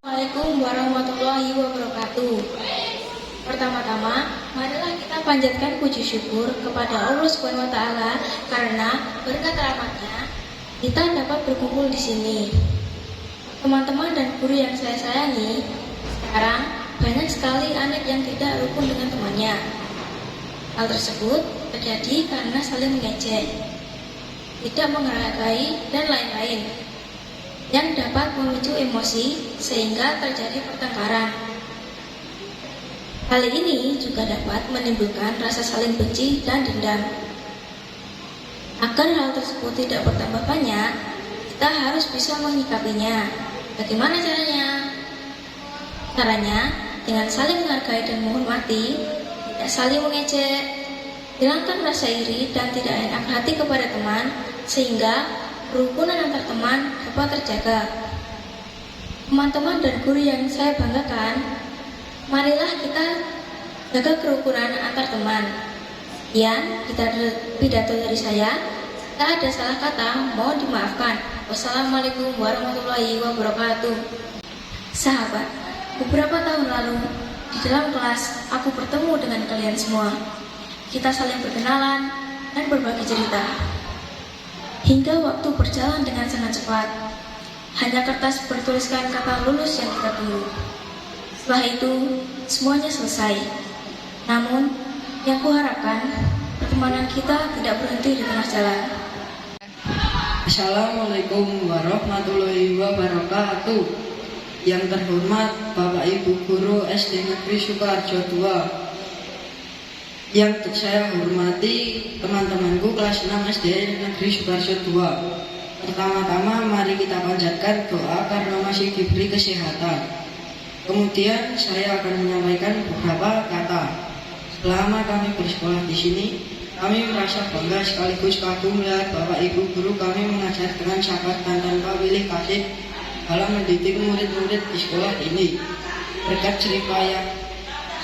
Assalamualaikum warahmatullahi wabarakatuh. Pertama-tama, marilah kita panjatkan puji syukur kepada Allah Subhanahu wa taala karena berkat rahmatnya kita dapat berkumpul di sini. Teman-teman dan guru yang saya sayangi, sekarang banyak sekali anak yang tidak rukun dengan temannya. Hal tersebut terjadi karena saling mengejek, tidak menghargai, dan lain-lain yang dapat memicu emosi sehingga terjadi pertengkaran. Hal ini juga dapat menimbulkan rasa saling benci dan dendam. Agar hal tersebut tidak bertambah banyak, kita harus bisa menyikapinya. Bagaimana caranya? Caranya dengan saling menghargai dan menghormati, tidak saling mengejek, hilangkan rasa iri dan tidak enak hati kepada teman, sehingga kerukunan antar teman dapat terjaga. Teman-teman dan guru yang saya banggakan, marilah kita jaga kerukunan antar teman. Sekian pidato dari saya. Jika ada salah kata, mohon dimaafkan. Wassalamualaikum warahmatullahi wabarakatuh. Sahabat, beberapa tahun lalu di dalam kelas aku bertemu dengan kalian semua. Kita saling berkenalan dan berbagi cerita. Hingga waktu berjalan dengan sangat cepat. Hanya kertas bertuliskan kata lulus yang kita tunggu. Setelah itu, semuanya selesai. Namun, yang kuharapkan, pertemanan kita tidak berhenti di tengah jalan. Assalamualaikum warahmatullahi wabarakatuh. Yang terhormat Bapak Ibu Guru SD Negeri Sukoharjo II, yang saya hormati teman-temanku kelas 6 SD Negeri Sukoharjo II. Pertama-tama mari kita panjatkan doa karena masih diberi kesehatan. Kemudian saya akan menyampaikan beberapa kata. Selama kami bersekolah di sini, kami merasa bangga sekaligus kagum melihat Bapak Ibu Guru kami mengajar dengan sabar dan tanpa pilih kasih dalam mendidik murid-murid di sekolah ini. Berkat jerih payah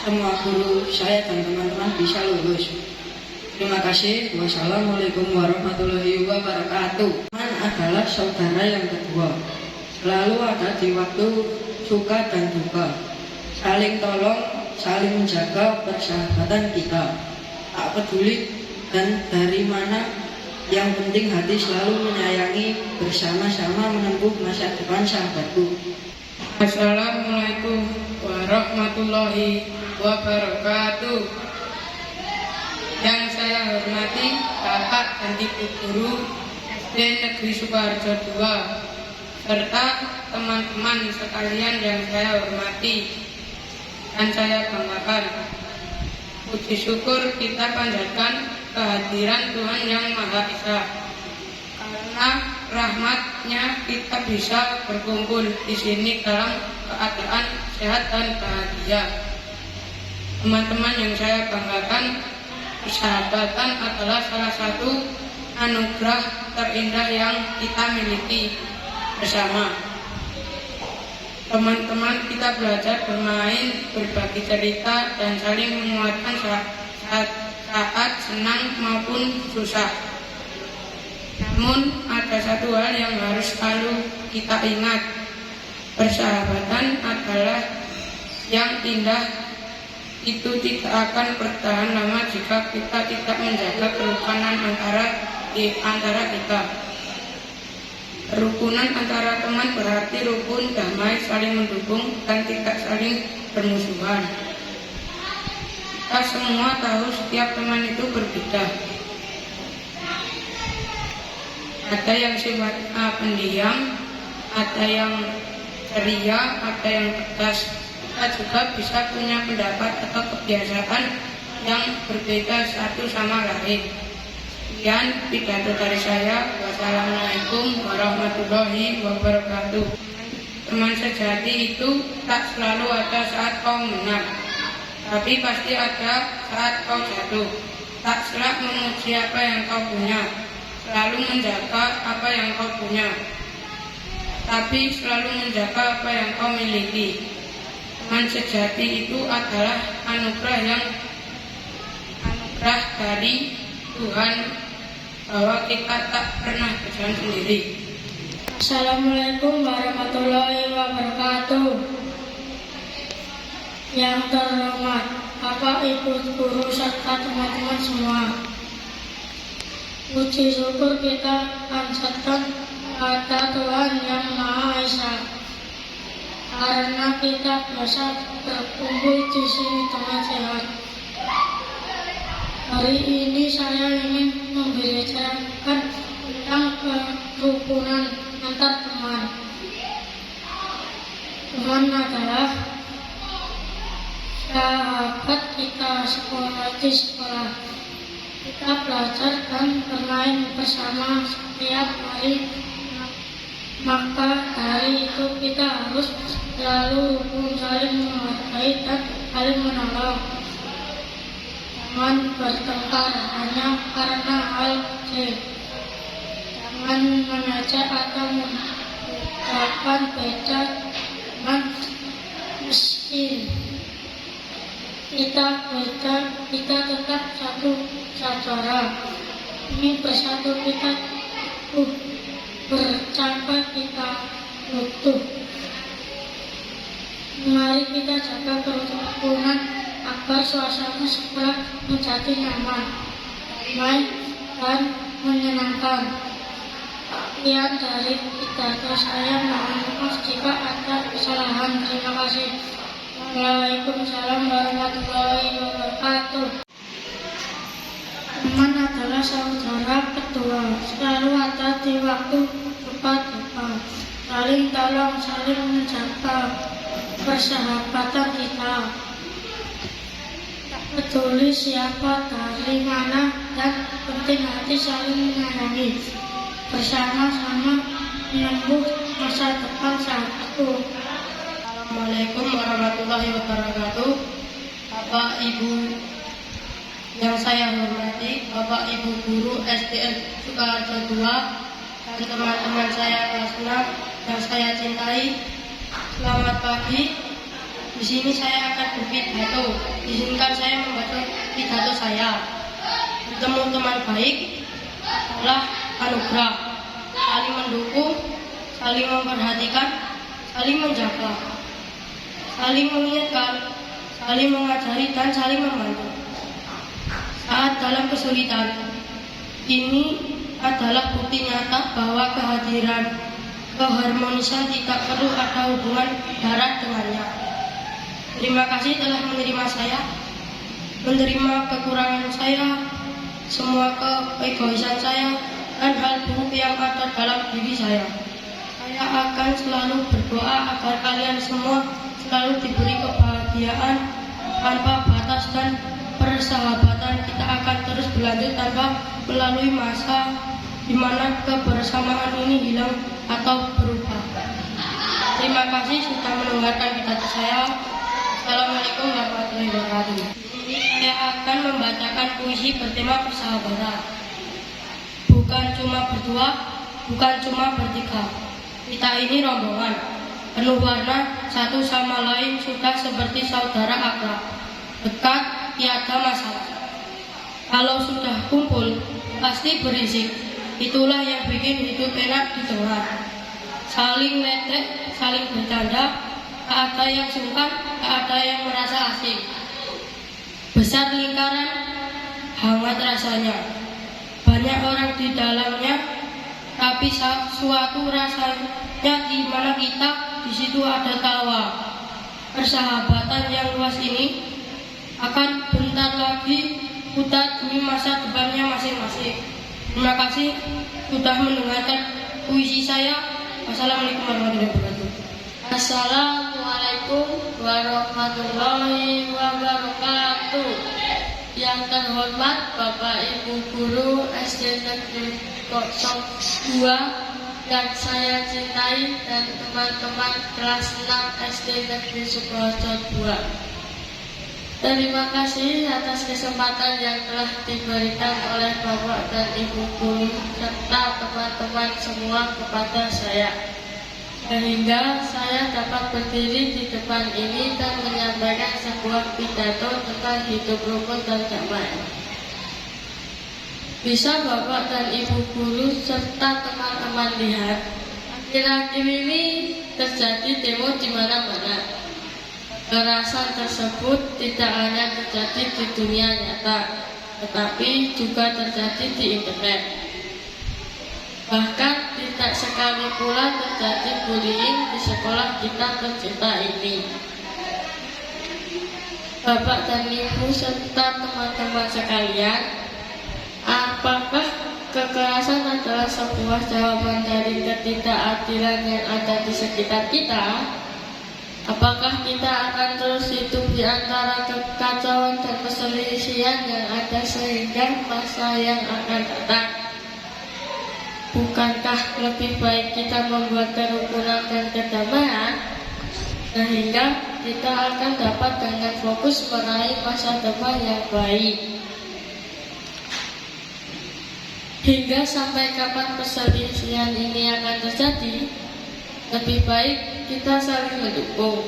semua guru saya dan teman-teman bisa lulus. Terima kasih. Wassalamualaikum warahmatullahi wabarakatuh. Teman adalah saudara yang kedua, selalu ada di waktu suka dan duka, saling tolong, saling menjaga persahabatan kita. Tak peduli dan dari mana, yang penting hati selalu menyayangi, bersama-sama menempuh masa depan sahabatku. Assalamualaikum warahmatullahi wabarakatuh. Yang saya hormati Bapak dan Ibu Guru SD Negeri Sukoharjo II, serta teman-teman sekalian yang saya hormati dan saya banggakan. Puji syukur kita panjatkan kehadiran Tuhan Yang Maha Esa. Karena rahmat-Nya kita bisa berkumpul di sini dalam keadaan sehat dan bahagia. Teman-teman yang saya banggakan, persahabatan adalah salah satu anugerah terindah yang kita miliki bersama. Teman-teman kita belajar bermain, berbagi cerita, dan saling menguatkan saat senang maupun susah. Namun ada satu hal yang harus selalu kita ingat. Persahabatan adalah yang indah, itu tidak akan bertahan lama jika kita tidak menjaga kerukunan antara kita. Kerukunan antara teman berarti rukun, damai, saling mendukung, dan tidak saling bermusuhan. Kita semua tahu setiap teman itu berbeda. Ada yang sifatnya pendiam, ada yang ceria, ada yang tegas. Kita juga bisa punya pendapat atau kebiasaan yang berbeda satu sama lain. Sekian pidato dari saya. Wassalamualaikum warahmatullahi wabarakatuh. Teman sejati itu tak selalu ada saat kau menang, tapi pasti ada saat kau jatuh. Tak selalu memuji apa yang kau punya, selalu menjaga apa yang kau punya, tapi selalu menjaga apa yang kau miliki. Teman sejati itu adalah anugerah dari Tuhan bahwa kita tak pernah berjalan sendiri. Assalamualaikum warahmatullahi wabarakatuh. Yang terhormat Bapak, Ibu, guru, serta teman-teman semua. Puji syukur kita panjatkan pada Tuhan Yang Maha Esa, karena kita biasa berkumpul di sini dengan sehat. Hari ini saya ingin membicarakan tentang kerukunan antar teman. Teman adalah sahabat kita di sekolah. Kita belajar dan bermain bersama setiap hari. Maka dari itu kita harus selalu rukun, saling menghargai dan saling menolong. Jangan bertengkar hanya karena hal kecil. Jangan mengajak atau mengucapkan beda dengan miskin. Kita beda, kita tetap satu saudara. Ini bersatu kita bercapai kita butuh. Mari kita jaga kerukunan agar suasana sekolah menjadi nyaman, damai, dan menyenangkan. Sekian dari pidato saya, mohon maaf jika ada kesalahan. Terima kasih. Waalaikumsalam warahmatullahi wabarakatuh. Teman adalah saudara kedua, selalu ada di waktu tepat, saling tolong, saling menjaga persahabatan kita. Tak peduli siapa, dari mana, dan penting hati saling menyayangi. Bersama-sama menempuh masa depan satu. Assalamualaikum warahmatullahi wabarakatuh. Bapak Ibu yang saya hormati, Bapak Ibu guru SDN Sukoharjo 2 dan teman-teman saya kelas 6 yang saya cintai, selamat pagi. Di sini saya akan berpidato. Izinkan saya membaca pidato saya. Bertemu teman baik adalah anugerah. Saling mendukung, saling memperhatikan, saling menjaga, saling mengingatkan, saling mengajari, dan saling membantu saat dalam kesulitan. Ini adalah bukti nyata bahwa kehadiran keharmonisan tidak perlu ada hubungan darah dengannya. Terima kasih telah menerima saya, menerima kekurangan saya, semua keegoisan saya, dan hal buruk yang ada dalam diri saya. Saya akan selalu berdoa agar kalian semua selalu diberi kebahagiaan tanpa batas, dan persahabatan kita akan terus berlanjut tanpa melalui masa di mana kebersamaan ini hilang atau berubah. Terima kasih sudah mendengarkan pidato saya. Assalamualaikum warahmatullahi wabarakatuh. Ini saya akan membacakan puisi bertema persahabatan. Bukan cuma berdua, bukan cuma bertiga. Kita ini rombongan, penuh warna, satu sama lain sudah seperti saudara akrab, dekat, tiada masalah. Kalau sudah kumpul, pasti berisik. Itulah yang bikin hidup enak didengar. Saling ledek, saling bercanda, tak ada yang sungkan, tak ada yang merasa asing. Besar lingkaran, hangat rasanya. Banyak orang di dalamnya, tapi suatu rasanya di mana kita di situ ada tawa. Persahabatan yang luas ini akan bentar lagi putar demi masa depannya masing-masing. Terima kasih sudah mendengarkan puisi saya. Wassalamualaikum warahmatullahi wabarakatuh. Assalamualaikum warahmatullahi wabarakatuh. Yang terhormat Bapak Ibu guru SD Negeri 02 yang saya cintai, dan teman-teman kelas 6 SD Negeri Sukoharjo 2. Terima kasih atas kesempatan yang telah diberikan oleh Bapak dan Ibu guru serta teman-teman semua kepada saya, sehingga saya dapat berdiri di depan ini dan menyampaikan sebuah pidato tentang hidup rukun dan damai. Bisa Bapak dan Ibu guru serta teman-teman lihat, akhir-akhir ini terjadi demo di mana-mana. Kekerasan tersebut tidak hanya terjadi di dunia nyata, tetapi juga terjadi di internet. Bahkan tidak sekali pula terjadi bullying di sekolah kita tercinta ini. Bapak dan Ibu serta teman-teman sekalian, apakah kekerasan adalah sebuah jawaban dari ketidakadilan yang ada di sekitar kita? Apakah kita akan terus hidup di antara kekacauan dan perselisihan yang ada sehingga masa yang akan datang? Bukankah lebih baik kita membuat kerukunan dan kedamaian sehingga kita akan dapat dengan fokus meraih masa depan yang baik? Hingga sampai kapan perselisihan ini akan terjadi? Lebih baik kita saling mendukung,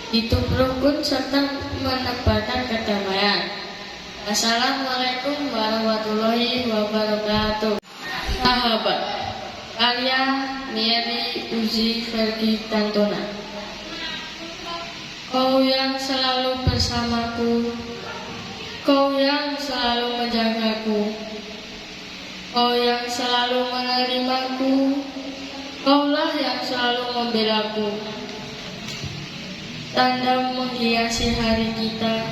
hidup rukun serta menebarkan kedamaian. Assalamualaikum warahmatullahi wabarakatuh. Sahabat, karya Mary Uzi Fergie Tantona. Kau yang selalu bersamaku, kau yang selalu menjagaku, kau yang selalu menerimaku, kaulah yang selalu membelaku. Tanda menghiasi hari kita,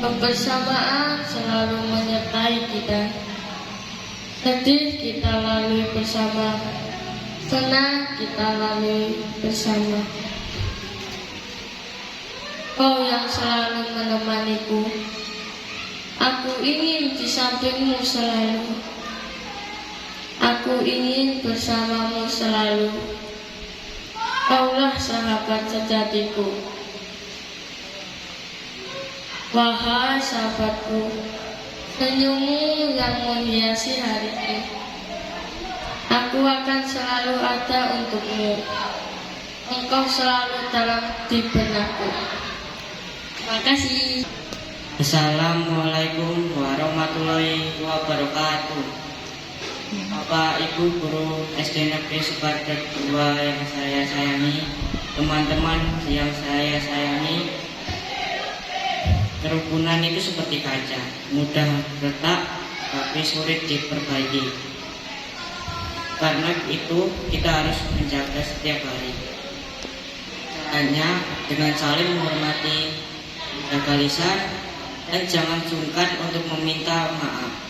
kebersamaan selalu menyertai kita. Sedih kita lalui bersama, senang kita lalui bersama. Kau yang selalu menemaniku, aku ingin di sampingmu selalu. Aku ingin bersamamu selalu. Kaulah sahabat sejatiku. Wahai sahabatku, senyummu yang menghiasi hariku. Aku akan selalu ada untukmu. Engkau selalu dalam di benakku. Terima kasih. Assalamualaikum warahmatullahi wabarakatuh. Bapak, Ibu, Guru SD Negeri Suparjo 2 yang saya sayangi, teman-teman yang saya sayangi, kerukunan itu seperti kaca, mudah retak tapi sulit diperbaiki. Karena itu kita harus menjaga setiap hari. Caranya dengan saling menghormati, menjaga lisan, dan jangan sungkan untuk meminta maaf.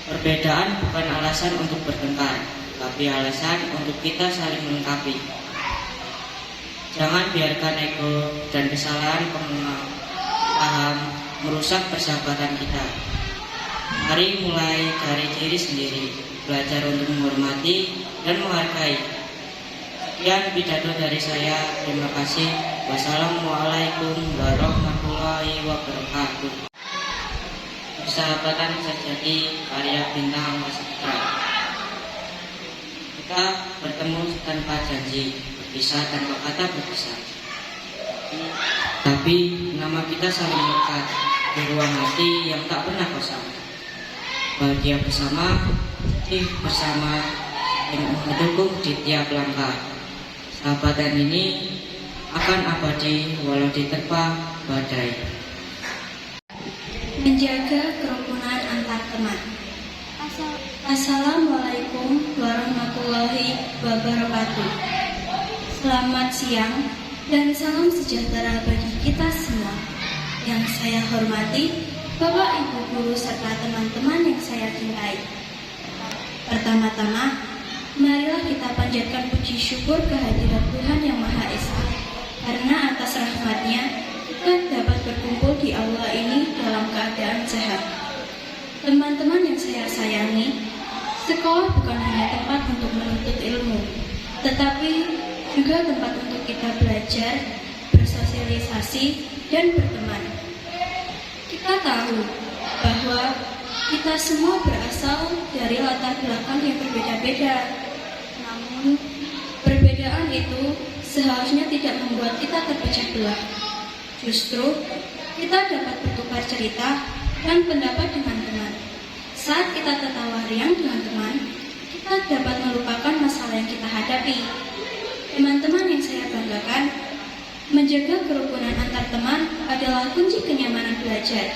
Perbedaan bukan alasan untuk bertengkar, tapi alasan untuk kita saling melengkapi. Jangan biarkan ego dan kesalahan paham merusak persahabatan kita. Mari mulai dari diri sendiri, belajar untuk menghormati dan menghargai. Sekian pidato dari saya. Terima kasih. Wassalamualaikum warahmatullahi wabarakatuh. Persahabatan sejati karya Bintang Wasitra. Kita bertemu tanpa janji, berpisah tanpa kata berpisah. Tapi nama kita saling lekat di ruang hati yang tak pernah kosong. Bahagia bersama, sedih bersama, yang mendukung di tiap langkah. Sahabatan ini akan abadi walau diterpa badai. Menjaga kerukunan antar teman. Assalamualaikum warahmatullahi wabarakatuh. Selamat siang dan salam sejahtera bagi kita semua. Yang saya hormati Bapak, Ibu Guru serta teman-teman yang saya cintai. Pertama-tama, marilah kita panjatkan puji syukur kehadirat Tuhan Yang Maha Esa, karena atas rahmat-Nya kita dapat berkumpul di aula ini dalam keadaan sehat. Teman-teman yang saya sayangi, sekolah bukan hanya tempat untuk menuntut ilmu, tetapi juga tempat untuk kita belajar, bersosialisasi, dan berteman. Kita tahu bahwa kita semua berasal dari latar belakang yang berbeda-beda. Namun, perbedaan itu seharusnya tidak membuat kita terpecah belah. Justru, kita dapat bertukar cerita dan pendapat dengan teman, Saat kita tertawa riang dengan teman, kita dapat melupakan masalah yang kita hadapi. Teman-teman yang saya banggakan, menjaga kerukunan antar teman adalah kunci kenyamanan belajar.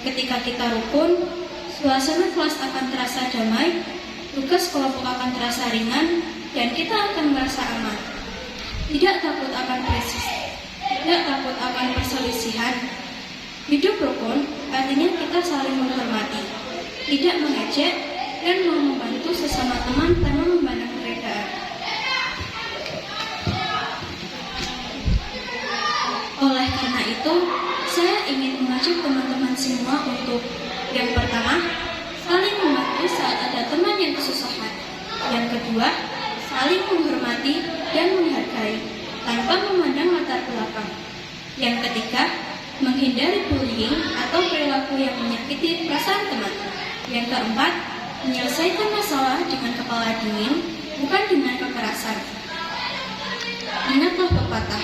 Ketika kita rukun, suasana kelas akan terasa damai, tugas kelompok akan terasa ringan, dan kita akan merasa aman. Tidak takut akan perselisihan. Hidup rukun artinya kita saling menghormati, tidak mengejek, dan mau membantu sesama teman tanpa memandang perbedaan. Oleh karena itu, saya ingin mengajak teman-teman semua untuk yang pertama, saling membantu saat ada teman yang kesusahan. Yang kedua, saling menghormati dan menghargai tanpa memandang latar belakang. Yang ketiga, menghindari bullying atau perilaku yang menyakiti perasaan teman. Yang keempat, menyelesaikan masalah dengan kepala dingin, bukan dengan kekerasan. Ingatlah pepatah,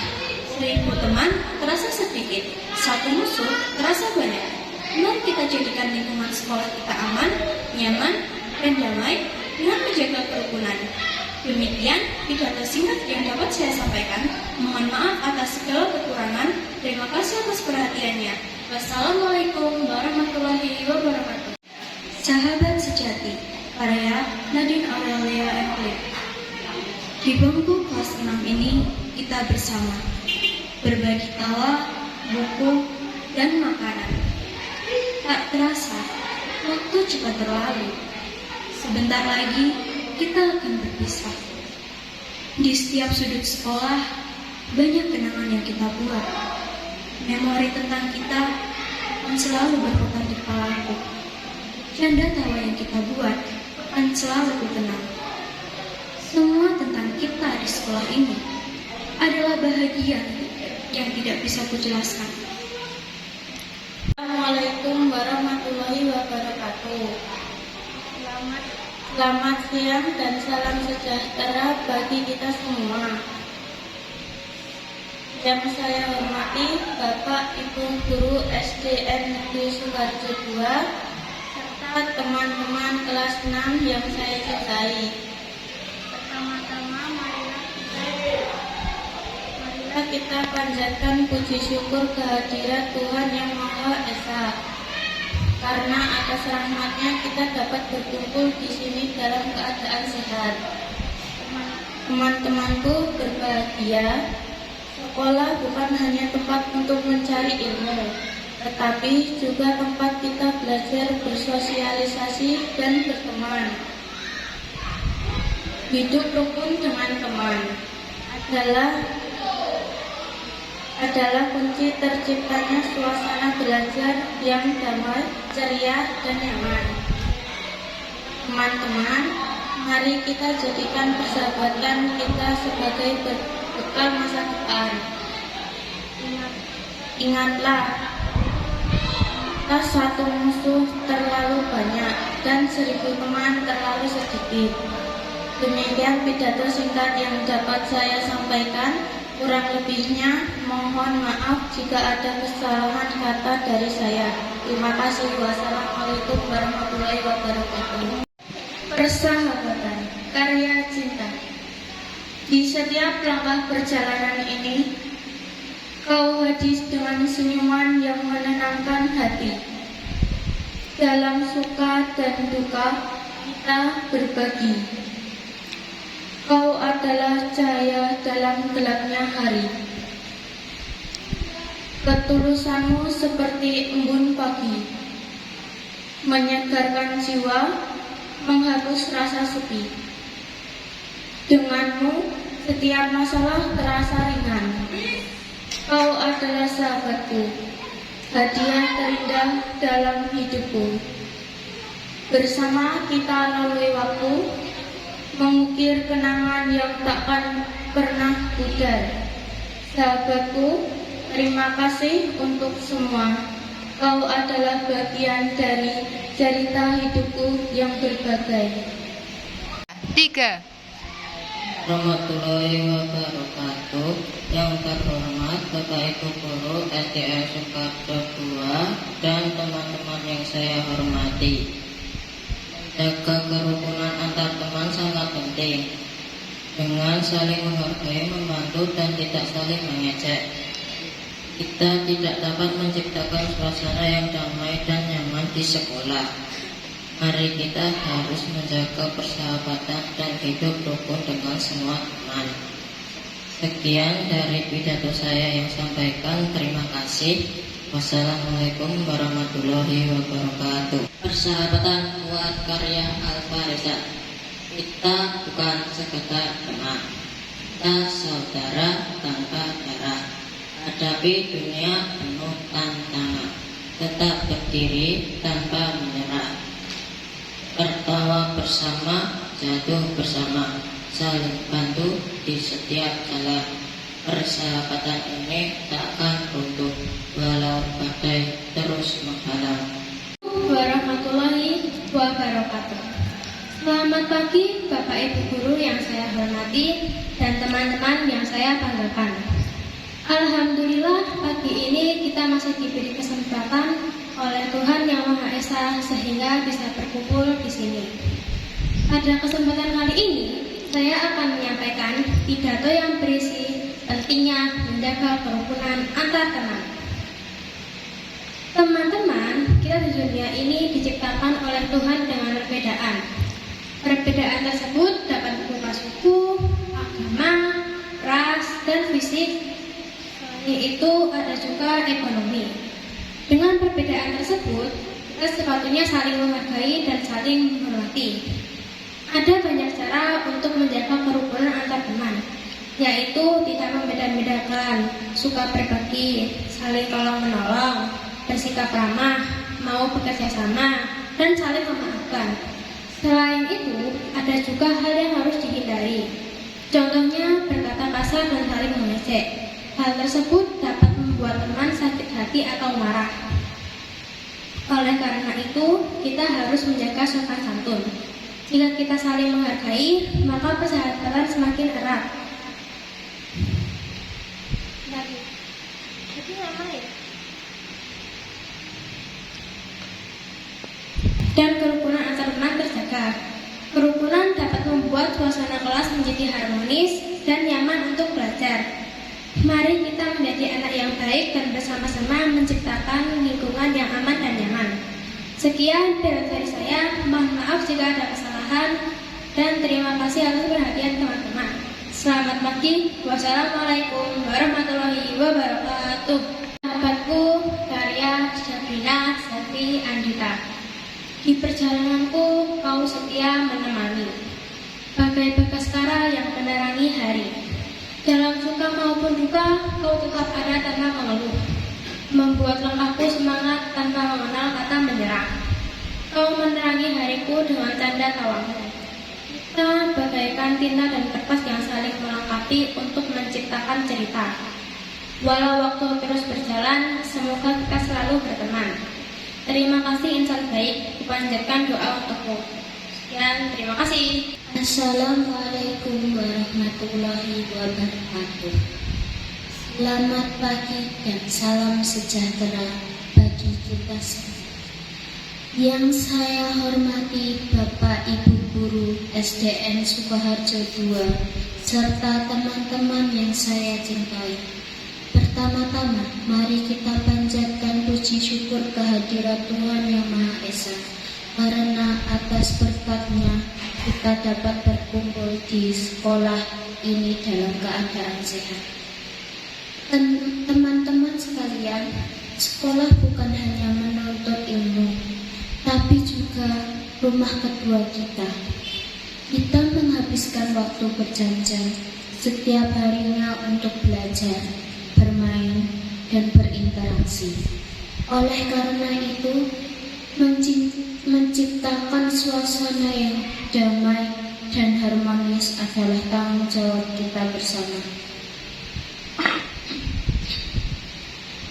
1000 teman terasa sedikit, 1 musuh terasa banyak. Mari kita jadikan lingkungan sekolah kita aman, nyaman, dan damai dengan menjaga kerukunan. Demikian pidato singkat yang dapat saya sampaikan. Mohon maaf atas segala kekurangan. Terima kasih atas perhatiannya. Wassalamualaikum warahmatullahi wabarakatuh. Sahabat sejati, karya Nadine Aurelia Emily. Di bangku kelas 6 ini kita bersama berbagi tawa, buku, dan makanan. Tak terasa, waktu cepat berlalu. Sebentar lagi kita akan berpisah. Di setiap sudut sekolah, banyak kenangan yang kita buat. Memori tentang kita akan selalu berputar di kepalaku. Canda tawa yang kita buat akan selalu kukenang. Semua tentang kita di sekolah ini adalah bahagia yang tidak bisa kujelaskan. Assalamualaikum warahmatullahi wabarakatuh. Selamat siang dan salam sejahtera bagi kita semua. Yang saya hormati Bapak Ibu Guru SDN Negeri Sukoharjo II serta teman-teman kelas 6 yang saya cintai. Pertama-tama marilah kita panjatkan puji syukur kehadirat Tuhan Yang Maha Esa. Karena atas rahmatnya kita dapat berkumpul di sini dalam keadaan sehat. Teman-temanku berbahagia, sekolah bukan hanya tempat untuk mencari ilmu, tetapi juga tempat kita belajar bersosialisasi dan berteman. Hidup rukun dengan teman adalah kunci terciptanya suasana belajar yang damai, ceria, dan nyaman. Teman-teman, mari kita jadikan persahabatan kita sebagai bekal masa depan. Ingatlah, kita satu musuh terlalu banyak dan 1000 teman terlalu sedikit. Demikian pidato singkat yang dapat saya sampaikan. Kurang lebihnya, mohon maaf jika ada kesalahan kata dari saya. Terima kasih. Wassalamualaikum warahmatullahi wabarakatuh. Persahabatan, karya cinta. Di setiap langkah perjalanan ini, kau hadir dengan senyuman yang menenangkan hati. Dalam suka dan duka, kita berbagi. Kau adalah cahaya dalam gelapnya hari. Ketulusanmu seperti embun pagi, menyegarkan jiwa, menghapus rasa sepi. Denganmu, setiap masalah terasa ringan. Kau adalah sahabatku, hadiah terindah dalam hidupku. Bersama kita lalui waktu, mengukir kenangan yang takkan pernah pudar. Sahabatku, terima kasih untuk semua. Kau adalah bagian dari cerita hidupku yang berbagai. 3. warahmatullahi wabarakatuh. Yang terhormat Bapak Ibu Guru SDN Sukarjo 2 dan teman-teman yang saya hormati. Menjaga kerukunan antar teman sangat penting. Dengan saling menghargai, membantu, dan tidak saling mengejek, kita tidak dapat menciptakan suasana yang damai dan nyaman di sekolah. Mari kita harus menjaga persahabatan dan hidup rukun dengan semua teman. Sekian dari pidato saya yang sampaikan. Terima kasih. Wassalamualaikum warahmatullahi wabarakatuh. Persahabatan buat karya Alfareza. Kita bukan sekedar teman, kita saudara tanpa darah. Hadapi dunia penuh tantangan, tetap berdiri tanpa menyerah. Tertawa bersama, jatuh bersama, saling bantu di setiap jalan. Persahabatan ini takkan runtuh walau badai terus menghalang. Warahmatullahi wabarakatuh. Selamat pagi Bapak Ibu Guru yang saya hormati dan teman-teman yang saya banggakan. Alhamdulillah pagi ini kita masih diberi kesempatan oleh Tuhan Yang Maha Esa sehingga bisa berkumpul di sini. Pada kesempatan kali ini saya akan menyampaikan pidato yang berisi pentingnya menjaga kerukunan antar teman. Teman-teman, kita di dunia ini diciptakan oleh Tuhan dengan perbedaan. Perbedaan tersebut dapat berupa suku, agama, ras, dan fisik. Selain itu ada juga ekonomi. Dengan perbedaan tersebut, kita sepatutnya saling menghargai dan saling menghormati. Ada banyak cara untuk menjaga kerukunan antar teman, yaitu tidak membeda-bedakan, suka berbagi, saling tolong-menolong, bersikap ramah, mau bekerja sama, dan saling memaafkan. Selain itu, ada juga hal yang harus dihindari. Contohnya berkata kasar dan saling mengejek. Hal tersebut dapat membuat teman sakit hati atau marah. Oleh karena itu, kita harus menjaga sopan santun. Jika kita saling menghargai, maka persahabatan semakin erat. Dan kerukunan antar teman terjaga. Kerukunan dapat membuat suasana kelas menjadi harmonis dan nyaman untuk belajar. Mari kita menjadi anak yang baik dan bersama-sama menciptakan lingkungan yang aman dan nyaman. Sekian dari saya, mohon maaf jika ada kesalahan, dan terima kasih atas perhatian teman-teman. Selamat pagi, wassalamualaikum warahmatullahi wabarakatuh. Sahabatku, karya Sabrina Selvi Andita. Di perjalananku, kau setia menemani, bagai bagaskara yang menerangi hari. Dalam suka maupun duka, kau tetap ada tanpa mengeluh, membuat langkahku semangat tanpa mengenal kata menyerah. Kau menerangi hariku dengan canda tawamu. Kita bagaikan tinta dan kertas yang saling melengkapi untuk menciptakan cerita. Walau waktu terus berjalan, semoga kita selalu berteman. Terima kasih insan baik, dipanjatkan doa untukmu. Sekian, terima kasih. Assalamualaikum warahmatullahi wabarakatuh. Selamat pagi dan salam sejahtera bagi kita semua. Yang saya hormati Bapak Ibu Guru SDN Sukoharjo 2 serta teman-teman yang saya cintai. Pertama-tama, mari kita panjatkan puji syukur kehadirat Tuhan Yang Maha Esa, karena atas berkat-Nya kita dapat berkumpul di sekolah ini dalam keadaan sehat. Teman-teman sekalian, sekolah bukan hanya menuntut ilmu, tapi juga rumah kedua kita. Kita menghabiskan waktu berjam-jam setiap harinya untuk belajar, bermain, dan berinteraksi. Oleh karena itu, menciptakan suasana yang damai dan harmonis adalah tanggung jawab kita bersama.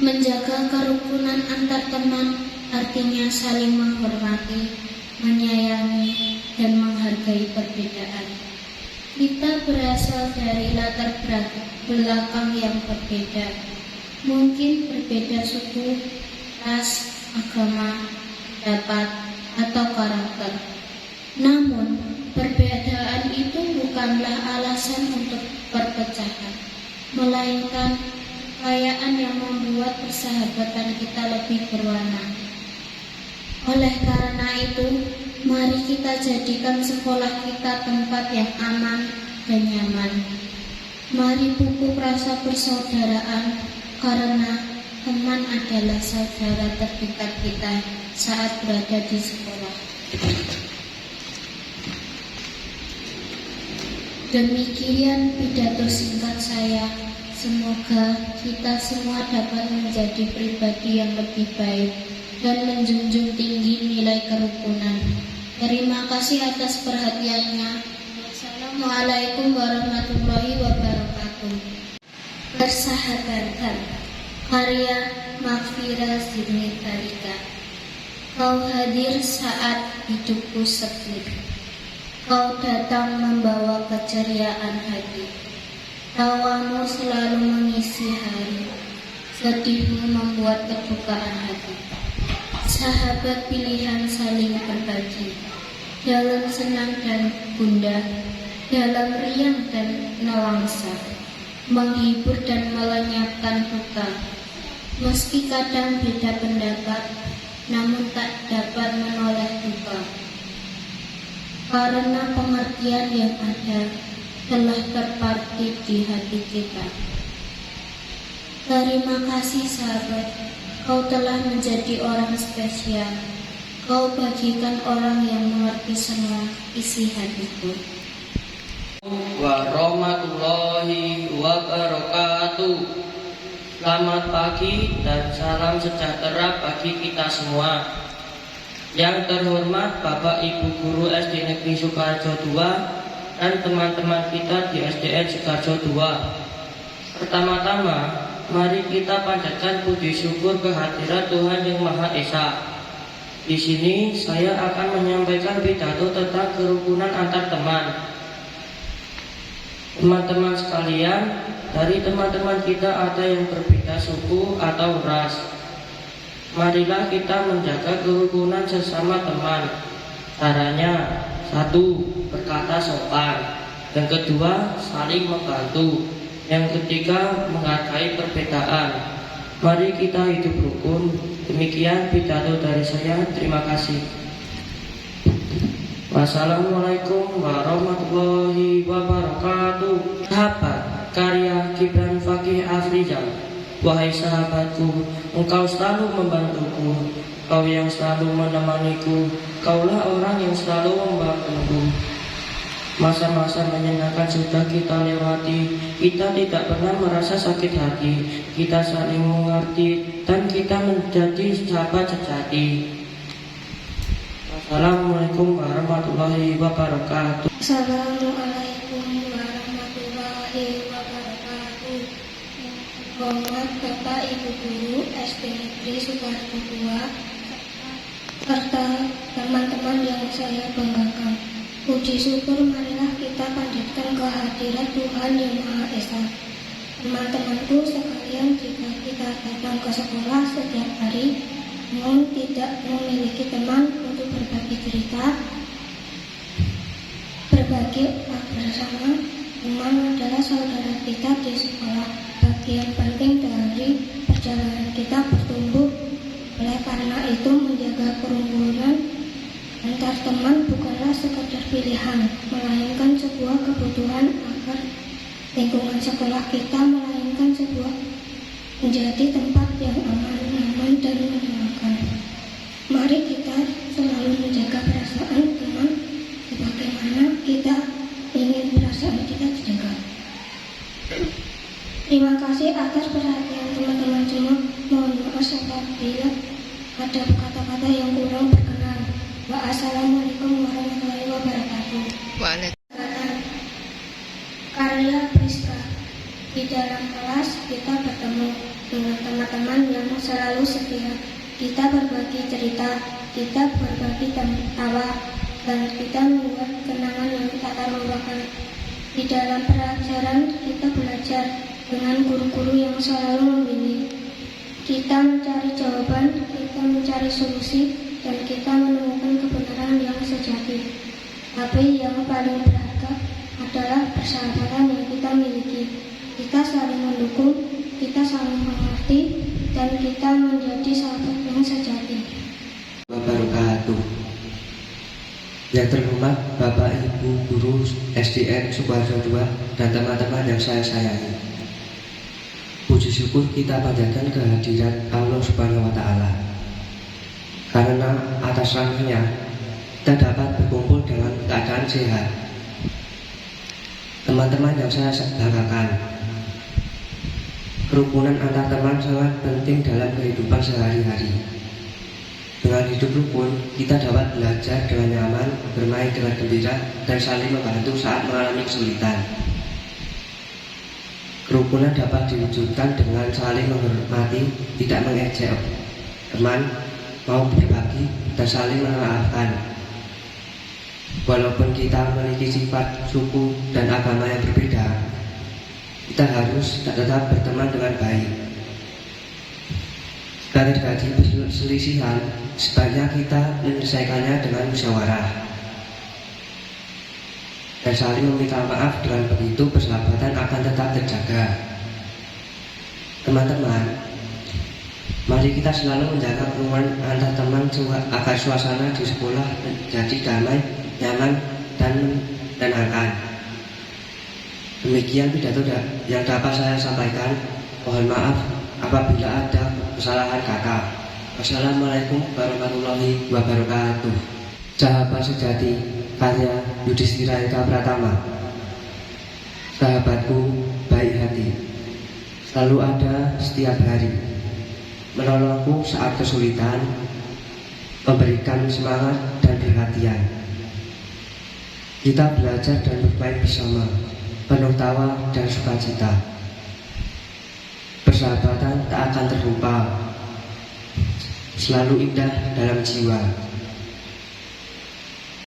Menjaga kerukunan antar teman artinya saling menghormati, menyayangi, dan menghargai perbedaan. Kita berasal dari latar belakang yang berbeda. Mungkin berbeda suku, ras, agama, pendapat, atau karakter. Namun, perbedaan itu bukanlah alasan untuk perpecahan, melainkan kekayaan yang membuat persahabatan kita lebih berwarna. Oleh karena itu, mari kita jadikan sekolah kita tempat yang aman dan nyaman. Mari pupuk rasa persaudaraan, karena teman adalah saudara terdekat kita saat berada di sekolah. Demikian pidato singkat saya. Semoga kita semua dapat menjadi pribadi yang lebih baik dan menjunjung tinggi nilai kerukunan. Terima kasih atas perhatiannya. Wassalamualaikum warahmatullahi wabarakatuh. Persahabatan, karya Mahfira Zimnitalika. Kau hadir saat hidupku sepi. Kau datang membawa keceriaan hati. Tawamu selalu mengisi hari. Sedihmu membuat kedukaan hati. Sahabat pilihan saling berbagi. Dalam senang dan gundah, dalam riang dan nelangsa, menghibur dan melenyapkan duka. Meski kadang beda pendapat, namun tak dapat menoleh duka. Karena pengertian yang ada telah terparti di hati kita. Terima kasih sahabat, kau telah menjadi orang spesial. Kau bagikan orang yang mengerti semua isi hatiku. Warahmatullahi wabarakatuh. Selamat pagi dan salam sejahtera bagi kita semua. Yang terhormat Bapak Ibu Guru SD Negeri Sukarjo II dan teman-teman kita di SDN Sukarjo II. Pertama-tama, mari kita panjatkan puji syukur kehadirat Tuhan Yang Maha Esa. Di sini saya akan menyampaikan pidato tentang kerukunan antar teman. Teman-teman sekalian, dari teman-teman kita ada yang berbeda suku atau ras. Marilah kita menjaga kerukunan sesama teman. Caranya, 1. Berkata sopan. Yang kedua, saling membantu. Yang ketiga, menghargai perbedaan. Mari kita hidup rukun. Demikian pidato dari saya. Terima kasih. Wassalamualaikum warahmatullahi wabarakatuh. Sahabat, karya Gibran Fakih Afrizal. Wahai sahabatku, engkau selalu membantuku, kau yang selalu menemaniku, kaulah orang yang selalu membantuku. Masa-masa menyenangkan sudah kita lewati, kita tidak pernah merasa sakit hati, kita saling mengerti, dan kita menjadi sahabat sejati. Assalamualaikum warahmatullahi wabarakatuh. Assalamualaikum warahmatullahi wabarakatuh. Hormat Bapak Ibu Guru SD Negeri Sukarjo II serta teman-teman yang saya banggakan. Puji syukur marilah kita panjatkan kehadirat Tuhan Yang Maha Esa. Teman-temanku sekalian, jika kita datang ke sekolah setiap hari, namun tidak memiliki teman untuk berbagi cerita, berbagi bersama, teman adalah saudara kita di sekolah. Bagian penting dari perjalanan kita bertumbuh. Oleh karena itu, menjaga kerukunan antar teman bukanlah sekadar pilihan, melainkan sebuah kebutuhan agar lingkungan sekolah kita melainkan sebuah menjadi tempat yang aman, nyaman, dan menyenangkan. Mari kita selalu menjaga perasaan teman sebagaimana kita ingin perasaan kita dijaga. Terima kasih atas perhatian teman-teman semua. Mohon maaf apabila ada kata-kata yang kurang berkenan. Wassalamualaikum warahmatullahi wabarakatuh. Karya Priska. Di dalam kelas kita bertemu dengan teman-teman yang selalu setia. Kita berbagi cerita, kita berbagi tawa, dan kita membuat kenangan yang tak terlupakan. Di dalam pelajaran kita belajar dengan guru-guru yang selalu membimbing. Kita mencari jawaban, kita mencari solusi, dan kita menemukan kebenaran yang sejati. Tapi yang paling berharga adalah persahabatan yang kita miliki. Kita saling mendukung, kita saling mengerti, dan kita menjadi sahabat yang sejati. Wabarakatuh. Yang terhormat Bapak Ibu Guru SDN Sukoharjo II dan teman-teman yang saya sayangi. Puji syukur kita panjatkan kehadiran Allah Subhanahu wa Ta'ala. Karena atas rahmat-Nya kita dapat berkumpul dengan keadaan sehat. Teman-teman yang saya banggakan, kerukunan antar teman sangat penting dalam kehidupan sehari-hari. Dengan hidup rukun, kita dapat belajar dengan nyaman, bermain dengan gembira, dan saling membantu saat mengalami kesulitan. Kerukunan dapat diwujudkan dengan saling menghormati, tidak mengejek teman, mau berbagi, dan saling memaafkan. Walaupun kita memiliki sifat, suku, dan agama yang berbeda, kita harus tetap berteman dengan baik. Jika terjadi perselisihan, sebaiknya kita menyelesaikannya dengan musyawarah dan saling meminta maaf. Dengan begitu persahabatan akan tetap terjaga. Teman-teman, mari kita selalu menjaga hubungan antar teman agar suasana di sekolah menjadi damai, nyaman, dan menyenangkan. Demikian pidato yang dapat saya sampaikan. Mohon maaf apabila ada kesalahan kata. Wassalamualaikum warahmatullahi wabarakatuh. Sahabat sejati, karya Yudhistira Eka Pratama. Sahabatku baik hati, selalu ada setiap hari, menolongku saat kesulitan, memberikan semangat dan perhatian. Kita belajar dan bermain bersama, penuh tawa dan sukacita. Persahabatan tak akan terlupa, selalu indah dalam jiwa.